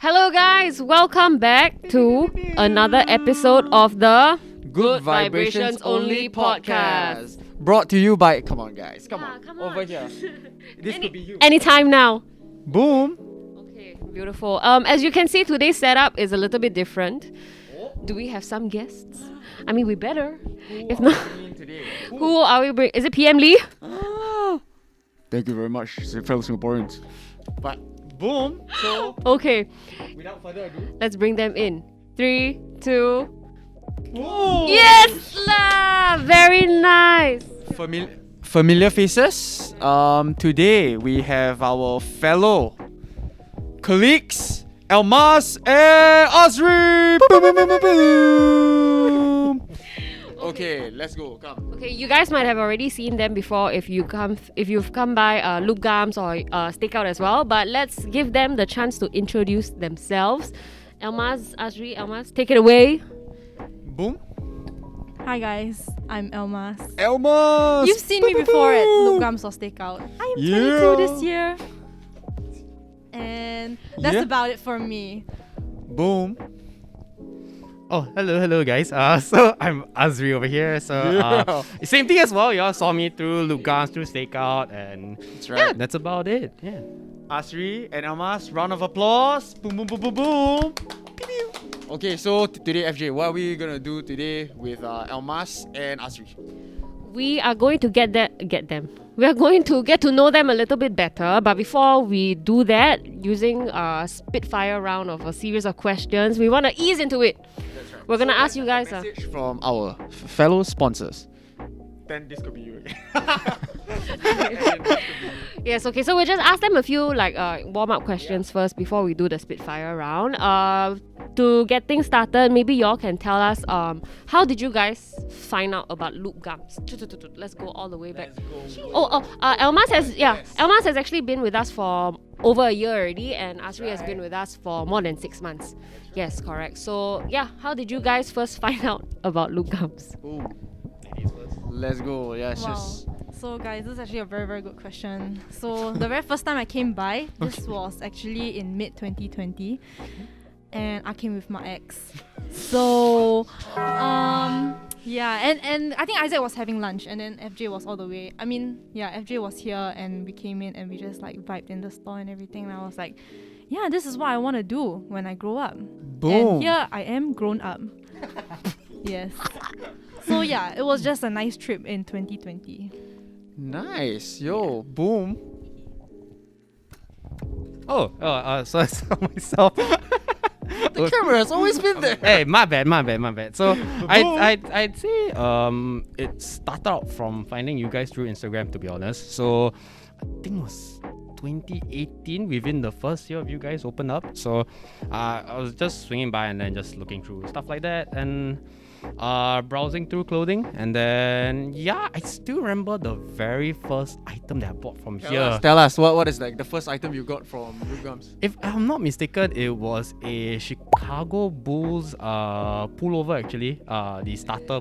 Hello guys, welcome back to another episode of the Good Vibrations Only podcast. Brought to you by, come on guys, come on, over here. This could be you. Anytime now. Boom. Okay, beautiful. As you can see, today's setup is a little bit different. Do we have some guests? I mean, we better. If not, who are we bringing? Is it PM Lee? Thank you very much, fellow Singaporeans. But boom, so Okay, without further ado, let's bring them in. 3, 2. boom. Yes, la! Very nice. Familiar faces. Today we have our fellow colleagues, Almaz and Asri. Boom, boom, boom, boom, boom. Okay, let's go. Come. Okay, you guys might have already seen them before if you've come by Loop Garms or STAKEOUT as well. But let's give them the chance to introduce themselves. Almaz, Asri, Almaz, take it away. Boom. Hi guys, I'm Almaz. Almaz. You've seen me before at Loop Garms or STAKEOUT. I am 22 this year. And that's about it for me. Boom. Oh, hello guys. So I'm Asri over here. So same thing as well. Y'all saw me through Loop Garms, through STAKEOUT, and That's right. that's about it. Yeah. Asri and Almaz, round of applause. Boom, boom, boom, boom, boom. Okay, so today, FJ, what are we gonna do today with Almaz and Asri? We are going to get them. We are going to get to know them a little bit better. But before we do that, using a Spitfire round of a series of questions, we want to ease into it. That's right. We're gonna ask you guys. A message from our fellow sponsors. Then this could be you again. Yes, okay, so we'll just ask them a few warm-up questions first before we do the Spitfire round. To get things started, maybe y'all can tell us how did you guys find out about Loop Garms? Let's go all the way back. Almaz has actually been with us for over a year already, and Asri has been with us for more than 6 months. Yes, correct. So yeah, how did you guys first find out about Loop Garms? Ooh. Let's go. Yeah, it's Wow. just. So guys, this is actually a very, very good question. So the very first time I came by, this was actually in mid-2020. And I came with my ex. So, yeah, and I think Isaac was having lunch, and then FJ was all the way. FJ was here, and we came in, and we just like vibed in the store and everything. And I was like, yeah, this is what I want to do when I grow up. Boom. And here I am, grown up. Yes. So yeah, it was just a nice trip in 2020. Nice. Yo, boom. So I saw myself. The camera has always been there. Hey, my bad. So I'd say it started out from finding you guys through Instagram, to be honest. So I think it was 2018, within the first year of you guys opened up. So I was just swinging by and then just looking through stuff like that and browsing through clothing, and then I still remember the very first item that I bought from here. Tell us what is like the first item you got from Loop Garms? If I'm not mistaken, it was a Chicago Bulls pullover actually. The starter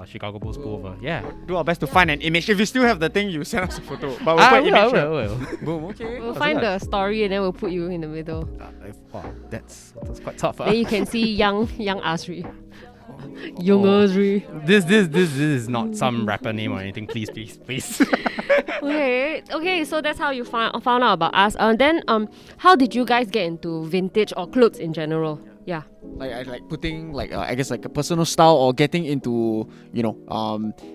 Chicago Bulls pullover. Yeah. Do our best to find an image. If you still have the thing, you send us a photo. But we'll put image. I will. Boom. Okay. We'll find the story and then we'll put you in the middle. Wow, that's quite tough. Then you can see young Asri. Young Asri. This is not some rapper name or anything. Please. Okay, so that's how you found out about us. Then how did you guys get into vintage or clothes in general? Yeah. Like putting I guess like a personal style or getting into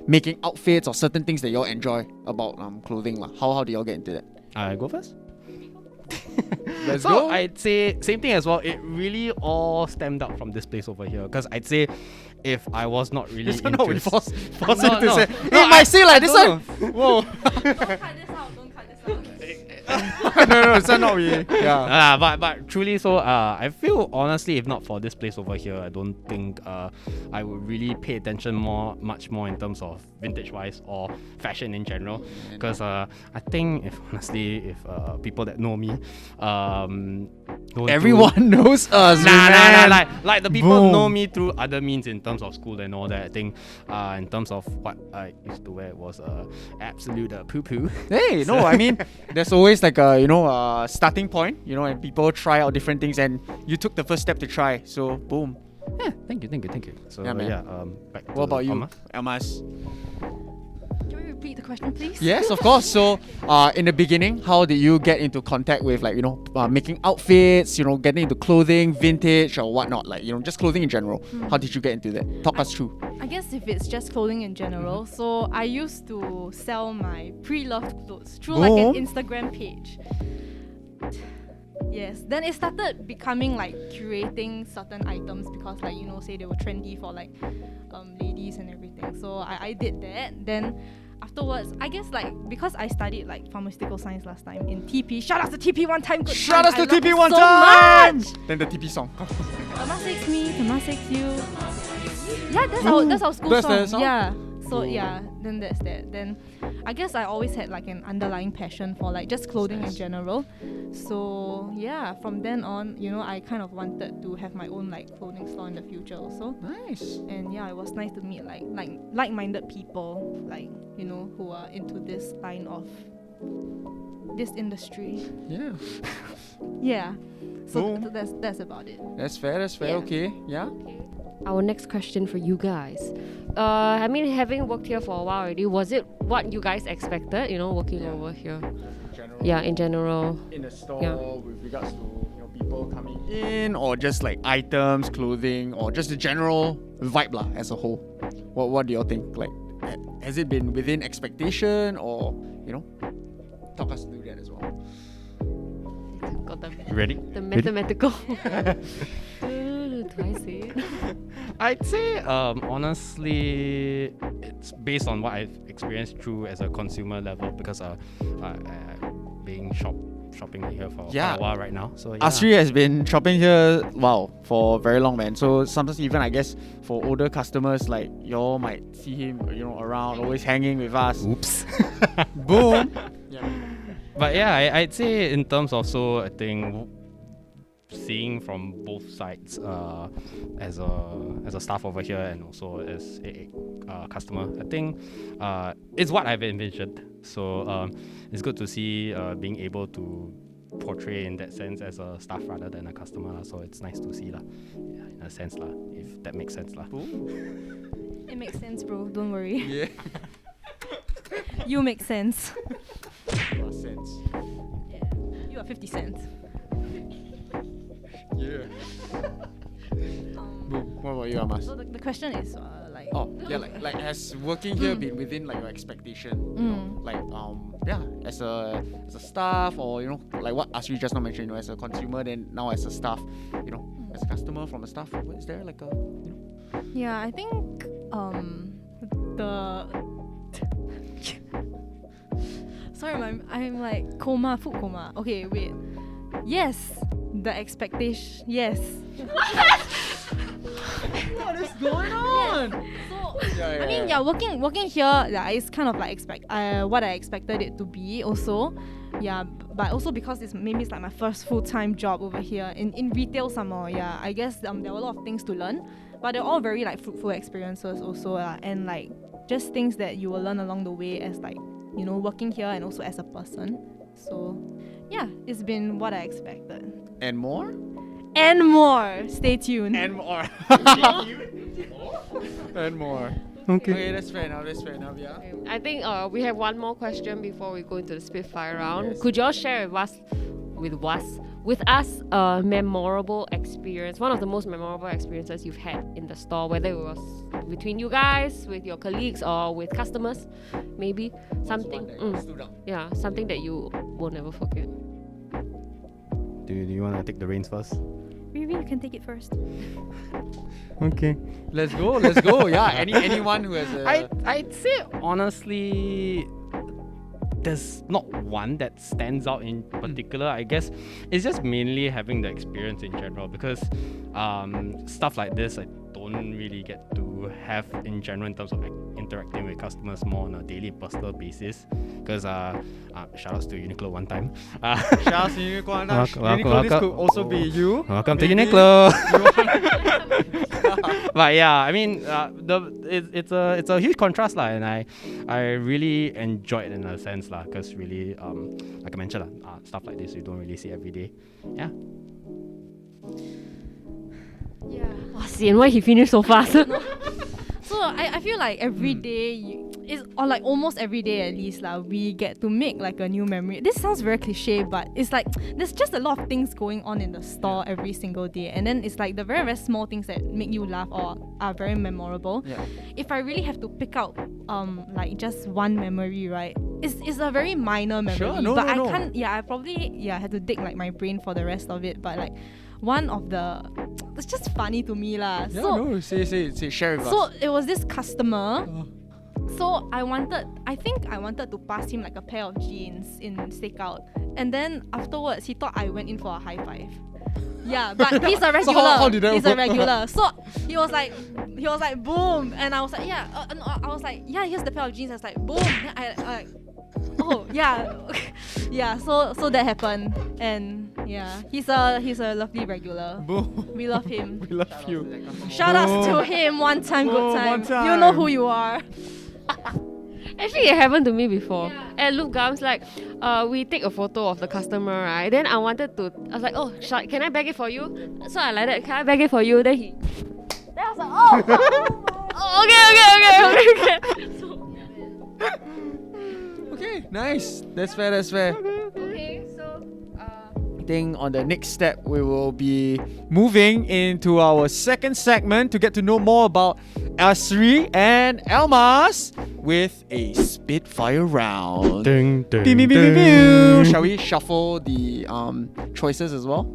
making outfits or certain things that y'all enjoy about clothing lah. How do y'all get into that? I go first. Let's so go. I'd say same thing as well. It really all stemmed up from this place over here. Because I'd say if I was not really This one not we interested, force you to no. say. No, It might say like this one. Whoa. Don't cut this out. no, it's not we. Yeah. but truly, so I feel honestly, if not for this place over here, I don't think I would really pay attention much more in terms of vintage wise or fashion in general. Because I think if people that know me, everyone knows us. Like the people Boom. know me through other means in terms of school and all that. I think in terms of what I used to wear, it was absolute poo poo. Hey, no, I mean, there's always always like a starting point, and people try out different things, and you took the first step to try. So boom. Yeah, thank you. So Yeah, man. back to What about you, Almaz. Almaz? Can we repeat the question, please? Yes, of course. So, in the beginning, how did you get into contact with making outfits, getting into clothing, vintage or whatnot, just clothing in general? How did you get into that? Talk us through. I guess if it's just clothing in general, so I used to sell my pre-loved clothes through like an Instagram page. Yes, then it started becoming like curating certain items because say they were trendy for ladies and everything. So I did that. Then afterwards, I guess because I studied pharmaceutical science last time in TP. Shout out to TP one time. Good Shout time. out to I love TP it one so time! much. Then the TP song. Temasek me, Temasek you. Yeah, that's our school That's song. the song? Yeah. So yeah, then that's that. Then I guess I always had an underlying passion for just clothing in general. So yeah, from then on, I kind of wanted to have my own clothing store in the future also. Nice. And yeah, it was nice to meet like-minded people, who are into this line of this industry. Yeah. Yeah. So Boom. that's about it. That's fair. Yeah. Okay. Yeah. Our next question for you guys. Having worked here for a while already, was it what you guys expected, working over here? General. Yeah, in general. In the store, Yeah. with regards to people coming in, or just items, clothing, or just the general vibe as a whole. What do y'all think? Has it been within expectation, or talk us through that as well? Got the, You ready? the mathematical. Do I say it? I'd say honestly, it's based on what I've experienced through as a consumer level because being shopping here for quite a while right now. So yeah. Asri has been shopping here, for very long, man. So sometimes even I guess for older customers, y'all might see him, around, always hanging with us. Oops. Boom. Yeah. But yeah, I'd say in terms of I think seeing from both sides as a staff over here and also as a customer, I think it's what I've envisioned. So it's good to see being able to portray in that sense as a staff rather than a customer. So it's nice to see in a sense if that makes sense . It makes sense, bro. Don't worry. Yeah. You make sense. Sense. Yeah. You are 50 cents. Yeah. Boom. What about you, Almaz? So the question is Has working here been within your expectation? As a staff, or like what Asri just now mentioned, as a consumer, then now as a staff, as a customer from the staff, is there Yeah, I think the sorry, I'm food coma. Okay, wait. Yes, the expectation. Yes. what is going on? So working here, it's kind of what I expected it to be also. Yeah, but also because it's my first full-time job over here in retail some more. Yeah, I guess there were a lot of things to learn, but they're all very fruitful experiences also, and just things that you will learn along the way as working here and also as a person. So yeah, it's been what I expected. And more? And more. Stay tuned. And more. And more. Okay, that's fair enough. Yeah. I think we have one more question before we go into the Spitfire round. Yes. Could y'all share with us a memorable experience, one of the most memorable experiences you've had in the store, whether it was between you guys, with your colleagues, or with customers, maybe something. Yeah, something that you will never forget. Do you want to take the reins first? Maybe you can take it first. Okay. Let's go. Yeah. Anyone who has a... I'd say honestly, there's not one that stands out in particular. I guess it's just mainly having the experience in general because stuff like this I don't really get to have in general in terms of interacting with customers more on a daily personal basis. Because shout outs to Uniqlo one time. Shout out to Uniqlo. Uniqlo, this welcome. could also be you. Welcome to Maybe Uniqlo. But yeah, I mean, it's a huge contrast lah, and I really enjoyed it in a sense lah, because really, like I mentioned stuff like this you don't really see every day. Yeah. Yeah. Wow, Sian, why he finished so fast? So I feel like every day or like almost every day at least we get to make like a new memory. This sounds very cliche, but it's like there's just a lot of things going on in the store every single day, and then it's like the very, very small things that make you laugh or are very memorable. Yeah. If I really have to pick out like just one memory, right, it's a very minor memory. Sure, no, but no, I no. can't. Yeah, I probably had to dig like my brain for the rest of it. But like one of the, it's just funny to me lah. Yeah, So no, say, share with so us. it was this customer. So I think I wanted to pass him like a pair of jeans in stakeout, and then afterwards he thought I went in for a high five. Yeah, but he's a regular. how did that he's a work? regular. So he was like boom, and I was like no, I was like here's the pair of jeans. I was like boom. Then I like oh yeah, yeah. So that happened, and yeah, he's a lovely regular. Boom. We love him. We love you. Shout outs to him. One time, Boom, good time. one time. You know who you are. Actually, it happened to me before. At Loop Garms, like, we take a photo of the customer, right? Then I was like, oh, can I bag it for you? So I like that, can I bag it for you? Then I was like, oh, okay. So, Okay, nice. That's fair. okay, so, I think on the next step, we will be moving into our second segment to get to know more about Asri and Almaz with a Spitfire round. Ding, ding, Pew, pew, pew, pew, pew. ding. Shall we shuffle the choices as well?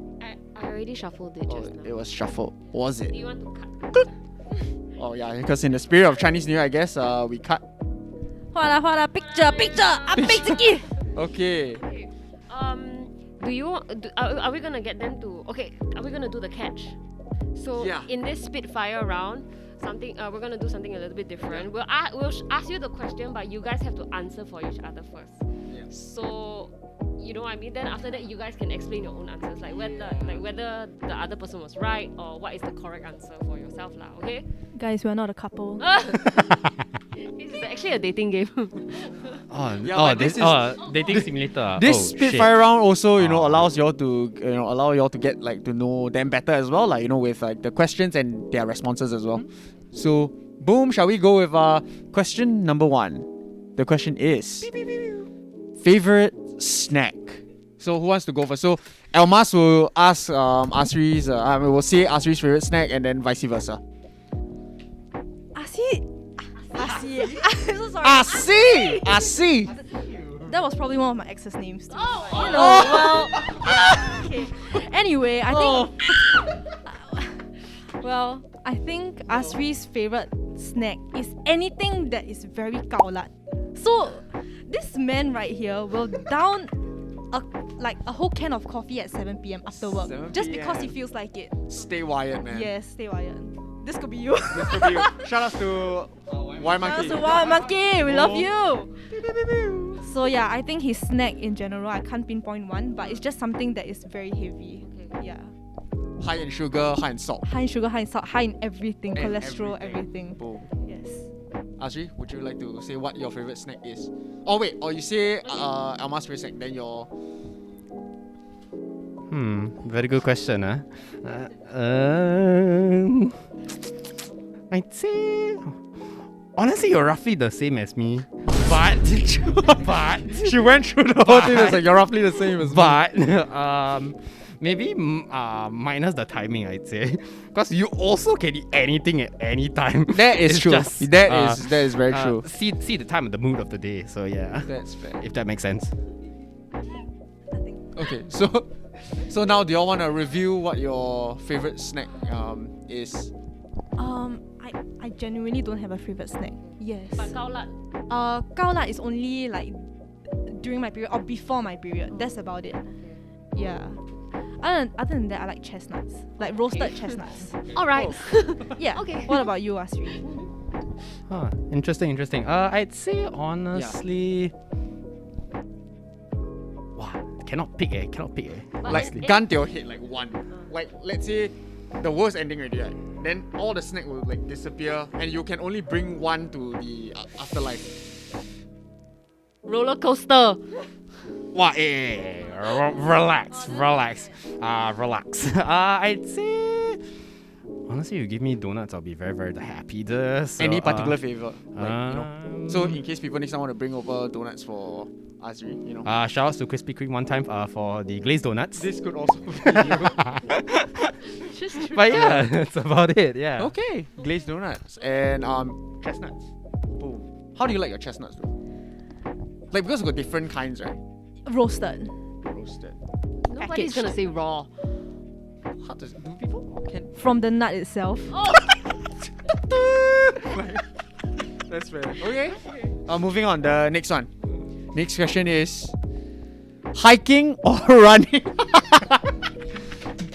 I already shuffled it just now. It was shuffled. Was Do it? you want to cut? Oh yeah, because in the spirit of Chinese New Year, I guess we cut. Hua picture, picture. Okay. Okay. Are we gonna get them to? Okay, are we gonna do the catch? So Yeah. in this Spitfire round, we're gonna do something a little bit different. We'll ask you the question, but you guys have to answer for each other first. Yeah. So you know what I mean. Then after that, you guys can explain your own answers, like whether the other person was right or what is the correct answer for yourself, lah. Okay. Guys, we're not a couple. This is actually a dating game. Yeah, but this is- dating simulator. This oh, Spitfire round also, Ah. allows y'all to, allow y'all to get like to know them better as well, like with like the questions and their responses as well. So, boom, shall we go with question number 1? The question is favorite snack. So who wants to go first? So Almaz will ask Asri's, will say Asri's favorite snack and then vice versa. Asi. I'm so sorry. Asi. That was probably one of my ex's names too. Oh, But, you know, well. Okay. Anyway, I think. Well, I think Asri's favorite snack is anything that is very kaolat. So, this man right here will down a whole can of coffee at 7 p.m. after work 7 just because he PM. feels like it. Stay wired, man. Yes, stay wired. This could be you. This could be you. Shout out to Y Monkey. Shout out to Wow Monkey, we love you. So yeah, I think his snack in general, I can't pinpoint one, but it's just something that is very heavy. Okay. Yeah. High in sugar, high in salt. High in sugar, high in salt, high in everything, And cholesterol, everything. Boom. Yes. Asri, would you like to say what your favorite snack is? Oh wait, or you say Almaz's favorite snack, then your... Very good question, huh? I'd say, honestly, you're roughly the same as me. But She went through the whole thing, it's like you're roughly the same as me. but maybe minus the timing, I'd say, because you also can eat anything at any time. That is It's true. just, That is very true. See the time and the mood of the day. So yeah, That's fair. if that makes sense. Okay, so now do y'all want to review what your favorite snack is? I genuinely don't have a favorite snack. Yes. But kaolat. Kaolat is only like during my period or before my period. That's about it. Yeah. Other than that, I like chestnuts, like roasted chestnuts. All right. Yeah. Okay. What about you, Asri? Interesting. I'd say honestly, wow, cannot pick. But Like it- gun to your head, like one. Like let's say the worst ending already, right? Then all the snack will like disappear, and you can only bring one to the afterlife. Roller coaster. Wow, relax. I'd say, honestly, you give me donuts, I'll be very, very happy. So, Any particular flavor, So in case people next time want to bring over donuts for Asri, shout outs to Krispy Kreme one time for the glazed donuts. This could also be you. But yeah, that's about it. Yeah. Okay, glazed donuts and chestnuts. Boom. How do you like your chestnuts, though? Like, because we've got different kinds, right? Roasted. Roasted. Nobody's gonna say raw. How do people can? From the nut itself. That's fair. Okay. Moving on. The next one. Next question is hiking or running?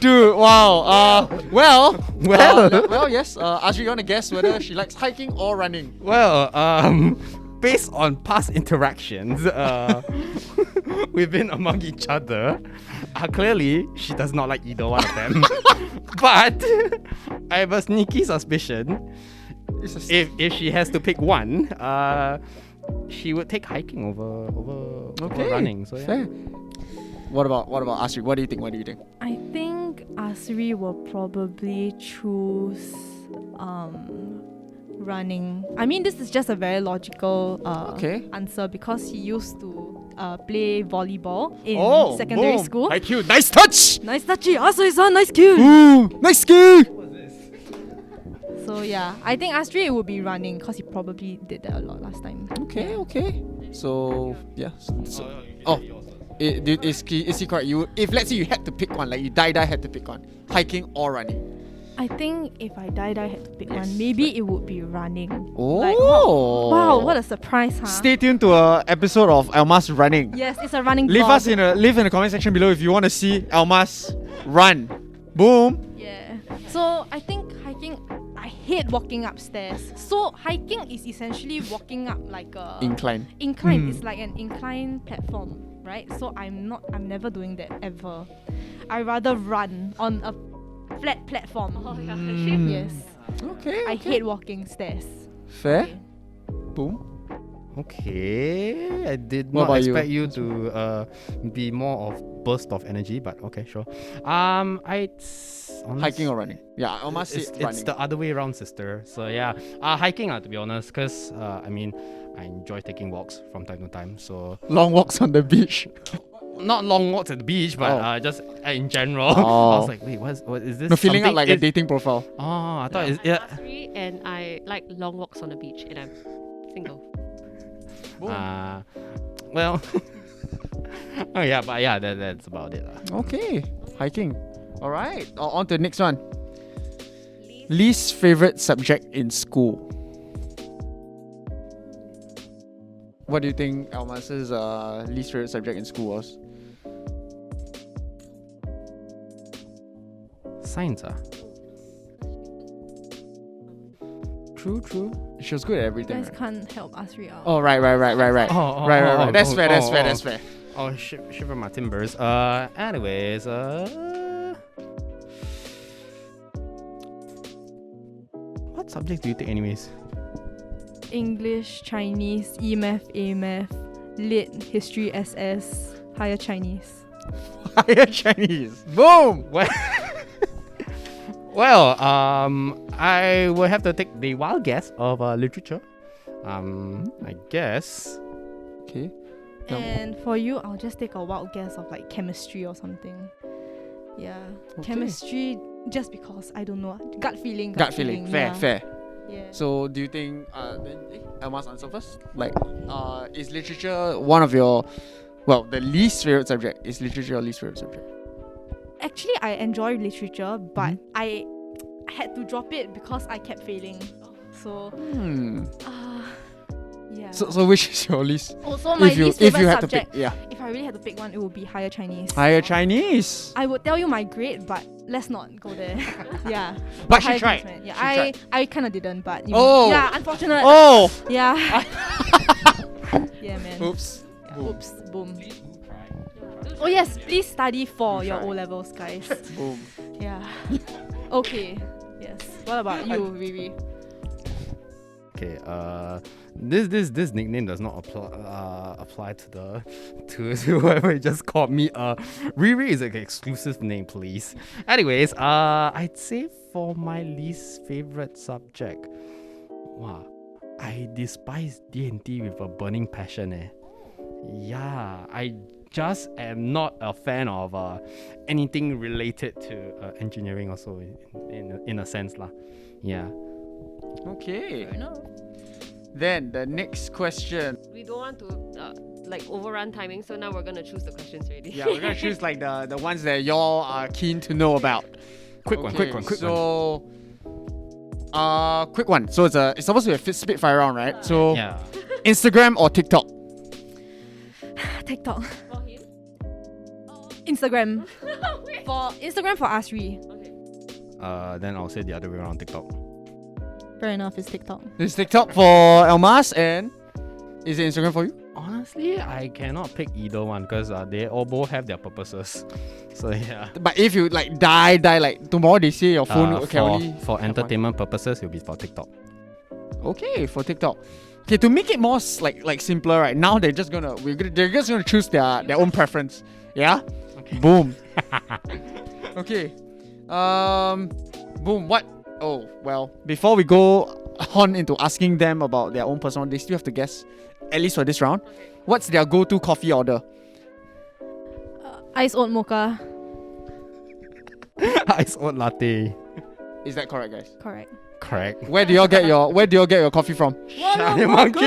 Dude, wow. Well, yes. Asri, you want to guess whether she likes hiking or running? Well, based on past interactions we've been among each other, clearly she does not like either one of them. But I have a sneaky suspicion if she has to pick one, she would take hiking over running. So yeah. Fair. What about Asri? What do you think? I think Asri will probably choose running. I mean, this is just a very logical answer because he used to play volleyball in secondary school. IQ, nice touch! Nice touchy. Asri-san, nice kill. Ooh, nice skill! So yeah, I think Asri would be running because he probably did that a lot last time. Okay. So yeah. Is he correct? If let's say you had to pick one, like you die had to pick one, hiking or running? I think if I had to pick one, maybe it would be running. Oh! Like, wow, what a surprise, huh? Stay tuned to an episode of Almaz running. Yes, it's a running Leave vlog. in the comment section below if you want to see Almaz run. Boom. Yeah. So I think hiking, I hate walking upstairs. So hiking is essentially walking up like a Incline. It's like an incline platform, right? So I'm never doing that ever. I rather run on a flat platform. Oh, yeah. Yes. Okay. I hate walking stairs. Fair. Okay. Boom. Okay, I did What not about expect you to be more of burst of energy, but okay, sure. Hiking or running? Yeah, Almaz said running. It's the other way around, sister. So yeah, hiking to be honest, because I enjoy taking walks from time to time. So Long walks on the beach. not long walks at the beach, but just in general. I was like, wait, what is this? No, filling out something- like a dating profile. Oh, I thought I'm it's yeah. Asri and I like long walks on the beach and I'm single. Well. Oh yeah, but yeah, that's about it. Okay, hiking. All right, on to the next one. Least favorite subject in school. What do you think Almaz's least favorite subject in school was? Science. True. She was good at You everything. guys Right? can't help Asri out. Oh, right. Right. That's fair. That's fair. Oh, shiver my timbers. Anyways, what subjects do you take anyways? English, Chinese, E-Math, A-Math, Lit, History, SS, Higher Chinese. Higher Chinese. Boom. Well, I will have to take the wild guess of literature. I guess. Okay. And for you, I'll just take a wild guess of like chemistry or something. Yeah. Okay. Chemistry, just because, I don't know. Gut feeling. Fair. Yeah. So do you think Almaz answer first? Like, is literature one of your, the least favorite subject? Is literature your least favorite subject? Actually, I enjoy literature, but I had to drop it because I kept failing. So, yeah. So which is your least? Also, my least if favorite you had subject, to pick, if I really had to pick one, it would be Higher Chinese. Higher Chinese. I would tell you my grade, but let's not go there. Yeah. But she Higher tried. Chinese, She yeah, tried. I kind of didn't, but Oh. yeah, unfortunate. Oh. Yeah. Yeah, man. Oops. Yeah, oops. Boom. Oh yes, please study for your O levels, guys. Boom. Yeah. Okay. Yes. What about you, Riri? Okay, this nickname does not apply to whoever just called me. Riri is an exclusive name, please. Anyways, I'd say for my least favorite subject, wow, I despise D&T with a burning passion. Yeah, I just am not a fan of anything related to engineering also in a sense lah. Yeah. Okay. Fair enough. Then the next question. We don't want to overrun timing, so now we're gonna choose the questions already. Yeah, we're gonna choose like the ones that y'all are keen to know about. Quick one. Quick one. Quick one. So it's supposed to be a Spitfire round, right? So Yeah. Instagram or TikTok? TikTok. For him? Instagram. Wait. For Instagram for Asri. Okay. Then I'll say the other way around, TikTok. Fair enough, it's TikTok. It's TikTok for Almaz, and is it Instagram for you? Honestly, I cannot pick either one because they all both have their purposes. So yeah. But if you like die like tomorrow, they say your phone can only for have entertainment purposes, it'll be for TikTok. one. Okay, for TikTok. Okay, to make it more like simpler, right now they're just gonna choose their own preference. Yeah. Okay. Boom. Okay. Boom. What? Oh well. Before we go on into asking them about their own personal, they still have to guess. At least for this round. What's their go-to coffee order? Ice oat mocha. Ice oat latte. Is that correct, guys? Correct. Correct. Where do y'all get your coffee from? Shiny monkey.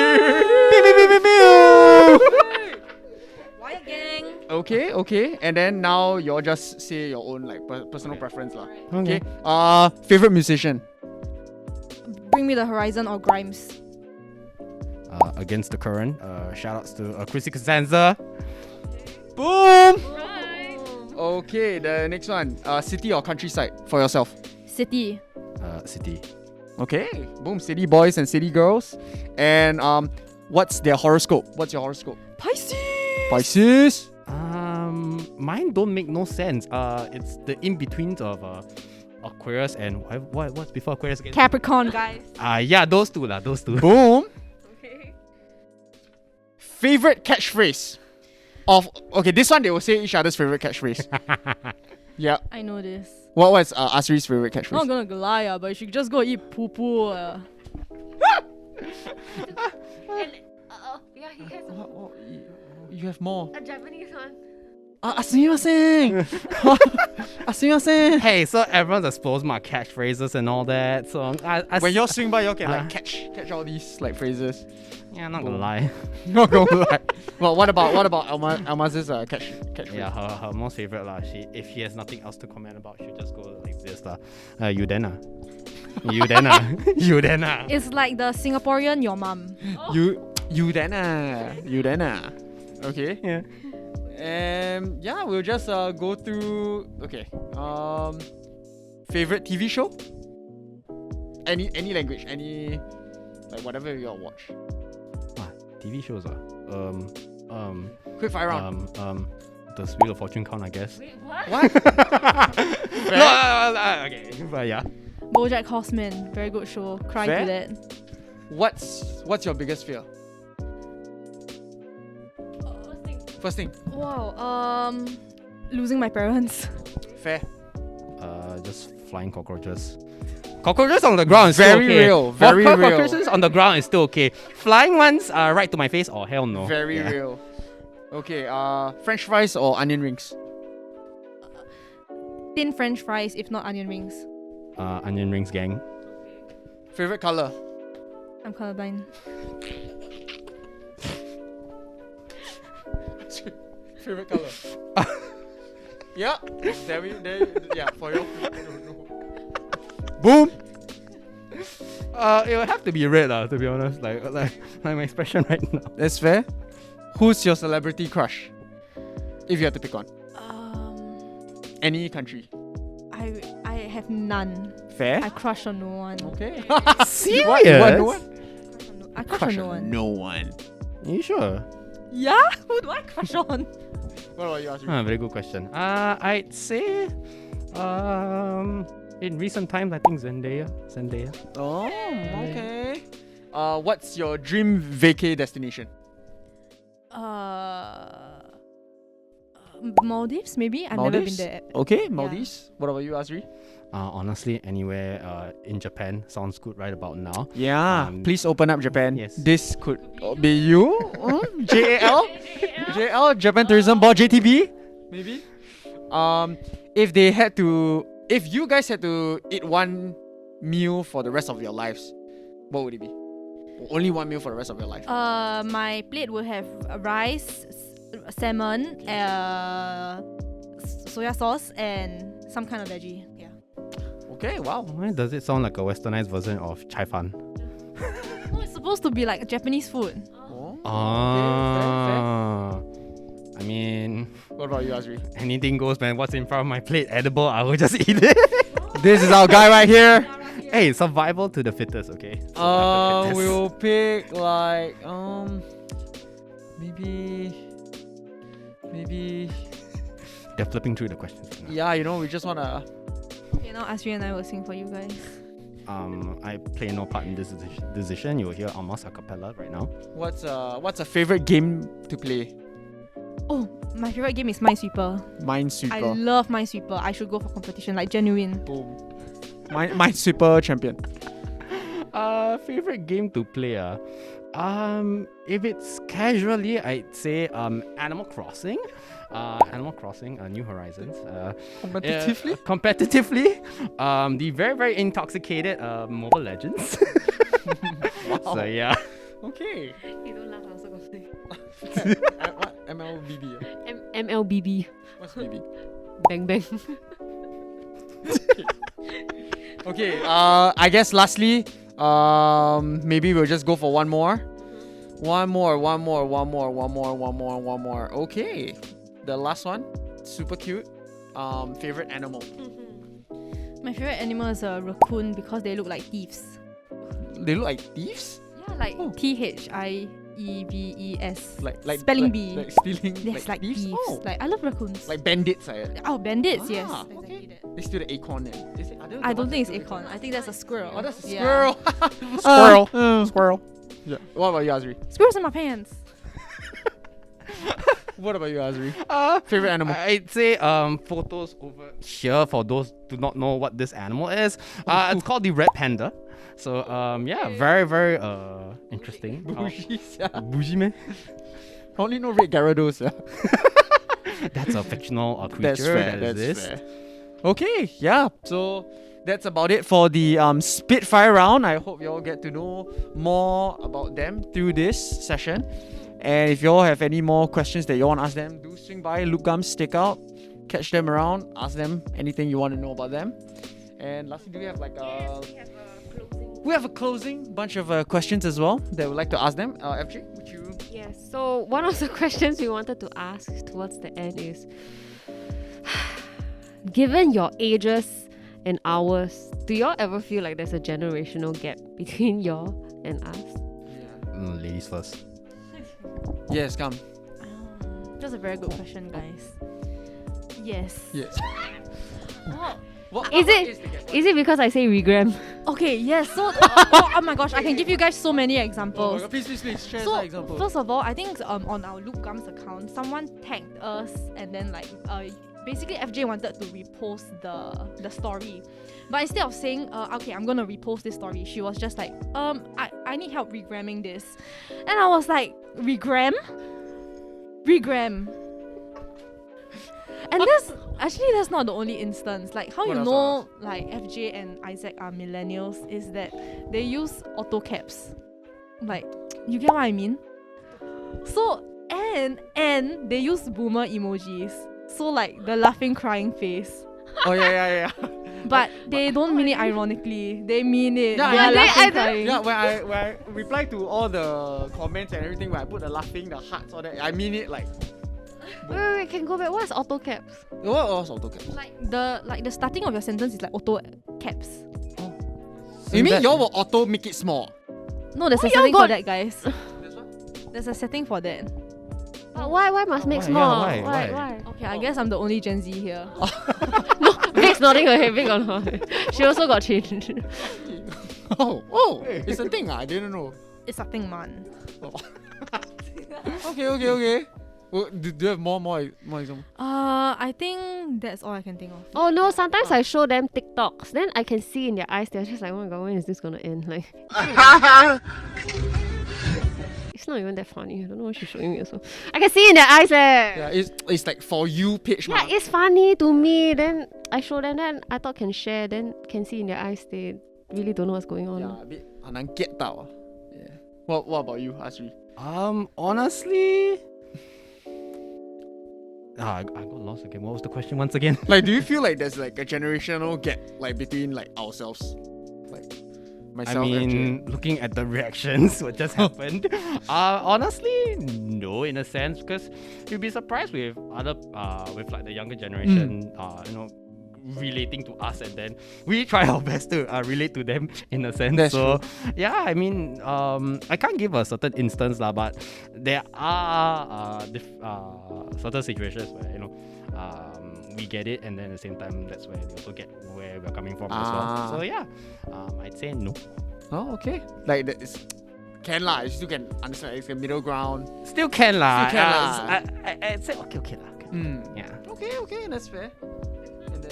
Why gang? Okay. And then now y'all just say your own like personal preference lah. Okay. Favorite musician? Bring Me the Horizon or Grimes. Against the current. Shout outs to Chrissy Costanza. Boom. Right. Okay, the next one. City or countryside for yourself? City. City. Okay. Boom. City boys and city girls. And what's their horoscope? What's your horoscope? Pisces. Mine don't make no sense. It's the in betweens of Aquarius and what's before Aquarius again? Capricorn, guys. Yeah, those two. Boom. Okay. Favorite catchphrase okay, this one they will say each other's favorite catchphrase. Yeah. I know this. What's Asri's favorite catchphrase? Not gonna lie, but you should just go eat poo poo. And yeah, he has You have more. a Japanese one. Asmimasen. Asmimasen. Hey, so everyone's exposed my catchphrases and all that. So When y'all swing by, y'all can like catch all these like phrases. yeah, not gonna lie. Not gonna lie. Well, what about Almaz's catchphrase? Yeah, her most favorite lah. If she has nothing else to comment about, she'll just go like this lah. You then You then You then It's like the Singaporean your mum. You then Okay. Yeah. Yeah, we'll just go through. Okay. Favorite TV show? Any language, any like whatever you all watch. TV shows Quick fire round. The Wheel of Fortune count, I guess. Wait, what? What? Okay, but yeah. BoJack Horseman, very good show. Cry Fair? to that. What's your biggest fear? First thing. Wow. Losing my parents. Fair. Just flying cockroaches. Cockroaches on the ground is Very still okay. real, very real. Cockroaches on the ground is still okay. Flying ones right to my face, or hell no. Very Yeah. real. Okay. French fries or onion rings? Thin French fries, if not onion rings. Onion rings, gang. Favorite color? I'm colorblind. Favorite color? Yeah. Yeah, for you. Boom. It will have to be red to be honest. Like my expression right now. That's fair. Who's your celebrity crush? If you had to pick one. Any country. I have none. Fair. I crush on no one. Okay. Serious? What? You want no one? I crush on no one. No one. You sure? Yeah? Who do I crush on? What about you, Asri? Very good question. I'd say In recent times, I think Zendaya. Oh, okay. What's your dream vacay destination? Maldives maybe. I've never been Maldives? there. Okay, Maldives. What about you, Asri? Honestly, anywhere in Japan sounds good right about now. Yeah, please open up Japan. Yes. This could be you. JAL? JAL, Japan Tourism Board, JTB? Maybe? If you guys had to eat one meal for the rest of your lives, what would it be? Only one meal for the rest of your life. My plate will have rice, salmon, soya sauce, and some kind of veggie. Yeah. Okay, wow. Why does it sound like a westernized version of chai fan? No, it's supposed to be like Japanese food. Oh, Ah. I mean, what about you, Asri? anything goes, man. What's in front of my plate edible, I will just eat it. This is our guy right here. Hey, survival to the fittest, okay? Survival to the fittest. We'll pick like maybe They're flipping through the questions. yeah, we just wanna. Okay, now Asri and I will sing for you guys. I play no part in this decision. You'll hear Almaz a cappella right now. What's a favorite game to play? Oh, my favorite game is Minesweeper. Minesweeper. I love Minesweeper. I should go for competition, like genuine. Boom. Minesweeper champion. Favorite game to play. If it's casually, I'd say Animal Crossing. Animal Crossing, New Horizons. Competitively? Competitively. The very, very intoxicated Mobile Legends. Wow. So yeah. Okay. You don't laugh, I also gonna say. What? MLBB. MLBB. What's BB? Bang bang. Okay. I guess lastly, maybe we'll just go for one more. One more. Okay. The last one. Super cute. Favorite animal. My favorite animal is a raccoon because they look like thieves. They look like thieves? Yeah, like Oh. THIEVES. Like Spelling bee. Like stealing. Yes, like thieves. Oh. Like I love raccoons. Like bandits. Oh, bandits. Yes. Ah, Exactly okay. that. They steal the acorn then. Is it? I don't think it's acorn. I think that's a squirrel. Oh, that's a Yeah. squirrel. Squirrel. Squirrel. Yeah. What about you, Asri? Squirrels in my pants. What about you, Asri? Favorite animal? I'd say photos over here for those who do not know what this animal is. It's called the red panda. So yeah, very very interesting. Bougie, yeah. Bougie man. I only know red Gyarados. Yeah. That's a fictional creature That's fair. that That's exists. fair. Okay, yeah. So that's about it for the Spitfire round. I hope you all get to know more about them through this session. And if you all have any more questions that you want to ask them, do swing by Loop Garms STAKEOUT, catch them around, ask them anything you want to know about them. And lastly, do we have like a... We have a closing bunch of questions as well that we'd like to ask them. FJ, would you... Yes, so one of the questions we wanted to ask towards the end is, given your ages and ours, do y'all ever feel like there's a generational gap between y'all and us? Ladies first. Yes, come. That's a very good question, guys. Yes. Yes. Is it because I say regram? Okay, yes. So, oh my gosh, I can give you guys so many Oh my examples. God, please, share So some examples. first of all, I think on our Loop Garms account, someone tagged us and then like basically FJ wanted to repost the story, but instead of saying okay, I'm gonna repost this story, she was just like I need help regramming this, and I was like regram. And that's not the only instance. Like how What you else, know like FJ and Isaac are millennials is that they use auto caps. Like you get what I mean? So and they use boomer emojis. So like the laughing crying face. Oh yeah. But they don't mean it ironically. They mean it. Yeah, They are yeah, laughing crying. Yeah, when I reply to all the comments and everything, when I put the laughing, the hearts, all that, I mean it like. Wait, can go back. What's auto caps? What was AutoCAD? Like the starting of your sentence is like auto caps. You mean that- y'all will auto make it small? No, there's a y'all setting for got- that, guys. That's what? There's a setting for that. But why must make Why? small? Yeah, why? Okay, I guess I'm the only Gen Z here. Vex She's nodding her head, big or not? She also got changed. Oh, it's a thing. I didn't know. It's a thing, man. Oh. Okay. Well, do you have more examples? I think that's all I can think of. Oh no, sometimes I show them TikToks, then I can see in their eyes, they're just like, oh my god, when is this gonna end? Like, it's not even that funny. I don't know what she's showing me also. I can see in their eyes Yeah, it's like for you page. Yeah, it's funny to me. Then I show them, then I thought can share, then can see in their eyes they really don't know what's going on. Yeah, a bit 很难 get 到. Yeah. What about you, Asri? Honestly, I got lost again. What was the question once again? Like, do you feel like there's like a generational gap like between like ourselves, like myself? I mean, and looking at the reactions, what just happened? Honestly, no, in a sense, because you'd be surprised with other, with like the younger generation, relating to us, and then we try our best to relate to them in a sense. That's so true. yeah, I mean, I can't give a certain instance lah, but there are certain situations where we get it, and then at the same time that's where they also get where we're coming from as well. So yeah, I'd say no. Oh, okay. Like that is can lah. You still can understand. It's a middle ground. Still can lah. Still can lah. I'd say okay lah. Yeah. Okay, that's fair. And then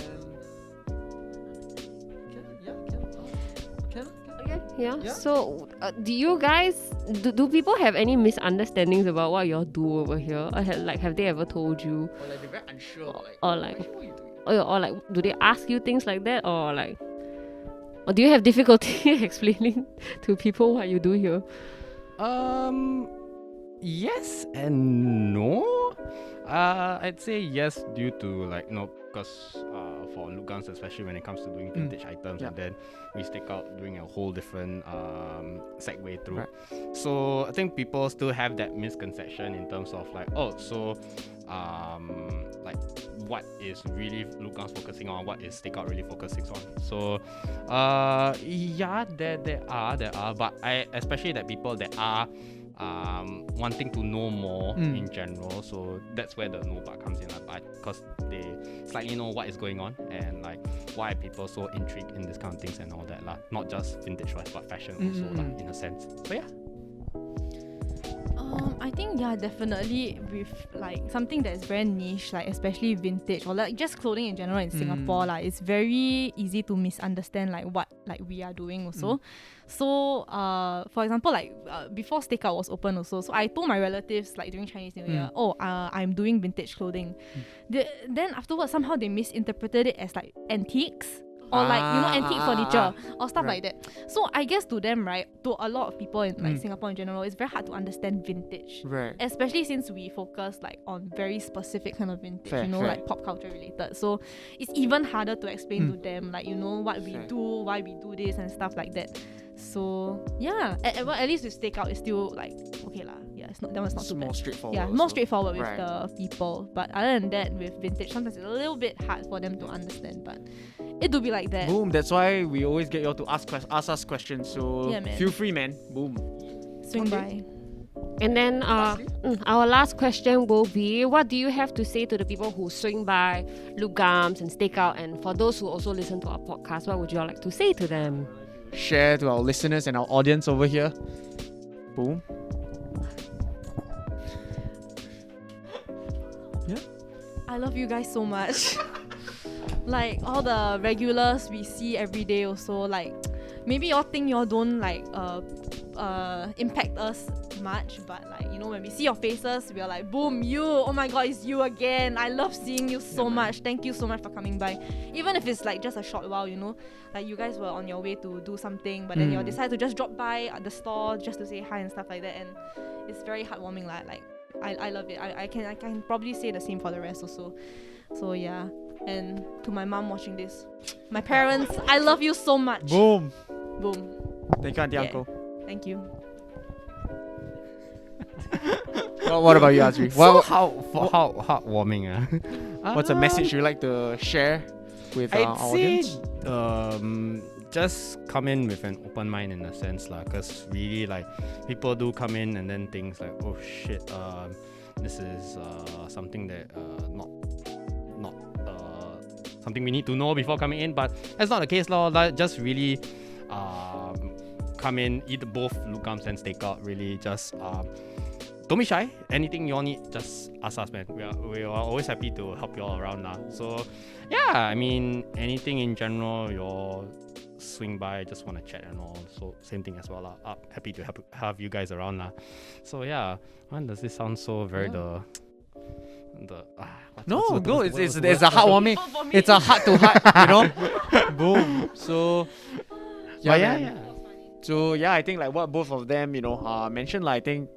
can. Okay, yeah. Yeah. So, do you guys, do people have any misunderstandings about what y'all do over here? Or have they ever told you? Or like they're very unsure. Or like, what are you doing? or like, do they ask you things like that? Or like, or do you have difficulty explaining to people what you do here? Yes and no. I'd say yes due to because for Loop Garms, especially when it comes to doing vintage items, and then we stick out doing a whole different segue through. Right. So I think people still have that misconception in terms of what is really Loop Garms focusing on, what is Stakeout really focusing on. So yeah, there are, but especially that people that are wanting to know more in general, so that's where the know part comes in, because they slightly know what is going on and like why are people so intrigued in this kind of things and all that lah. Not just vintage wise, but fashion also in a sense. So yeah. I think definitely with like something that's very niche, like especially vintage or like just clothing in general in Singapore, like it's very easy to misunderstand like what like we are doing also. So for example, like before Stakeout was open also, so I told my relatives like during Chinese New Year, I'm doing vintage clothing. Then afterwards somehow they misinterpreted it as like antiques. Or like antique furniture or stuff like that. So I guess to them, right, to a lot of people in like Singapore in general, it's very hard to understand vintage. Right. Especially since we focus like on very specific kind of vintage, Fair. like pop culture related. So it's even harder to explain to them like what we do, why we do this and stuff like that. So yeah, at least with Stakeout it's still like okay lah. Yeah, it's not, that one's not too bad. More straightforward. Yeah, more straightforward with Right. the people. But other than that, with vintage, sometimes it's a little bit hard for them to understand. But it do be like that. Boom. That's why we always get you all to ask us questions. So Yeah, man. feel free, man. Boom. Swing Okay. by. And then our last question will be, what do you have to say to the people who swing by Loop Garms and Stakeout, and for those who also listen to our podcast, what would you all like to say to them? Share to our listeners and our audience over here. Boom. I love you guys so much. Like all the regulars we see every day also, like maybe y'all think y'all don't like impact us much, but like when we see your faces, we are like boom, you, oh my god, it's you again. I love seeing you so much. Thank you so much for coming by, even if it's like just a short while, like you guys were on your way to do something, but then you decide to just drop by at the store just to say hi and stuff like that, and it's very heartwarming lah. Like I love it. I can probably say the same for the rest also. So yeah. And to my mom watching this, my parents, I love you so much. Boom. Boom. Thank you, Auntie Yeah. Uncle. Thank you. What about you, Asri? So how heartwarming. What's a message you'd like to share with our I'd say audience? just come in with an open mind in a sense lah, because really like people do come in and then things like, oh shit, this is something that not something we need to know before coming in, but that's not the case, lor. Like, just really come in, eat both Loop Garms and STAKEOUT. Really, just don't be shy. Anything you all need, just ask us, man. We are always happy to help you all around now. So yeah, I mean, anything in general, you all swing by, just want to chat and all. So same thing as well, lah. Happy to have you guys around, lah. So yeah, man, does this sound so very No, it's it's a heartwarming. It's a heart to heart, you know. Boom. So yeah, man. So yeah, I think like what both of them, you know, mentioned, like I think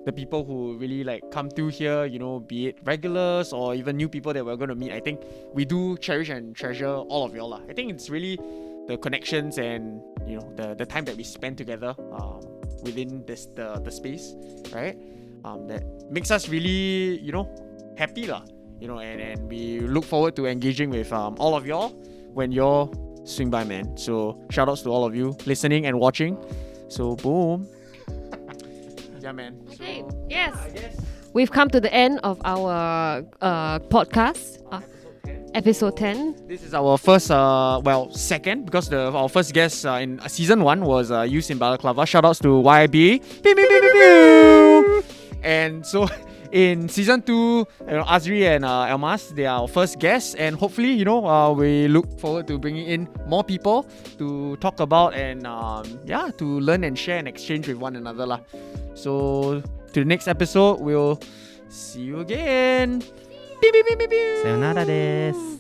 the people who really like come through here, you know, be it regulars or even new people that we're going to meet, I think we do cherish and treasure all of y'all, lah. I think it's really the connections and, you know, the time that we spend together within the space, right? That makes us really, you know, happy, lah. You know, and we look forward to engaging with all of y'all when you're swing by, man. So shout outs to all of you listening and watching. So boom. Yeah, man. Okay. So, Yes. I guess We've come to the end of our podcast. Episode 10. this is our first, second, because our first guest in season 1 was used in Balaclava. Shout outs to YB. Pew, pew, pew, pew, pew. And so in season 2, you know, Asri and Almaz, they are our first guests, and hopefully, you know, we look forward to bringing in more people to talk about and to learn and share and exchange with one another, lah. So to the next episode, we'll see you again. Pew, pew, pew, pew, pew. Sayonara desu.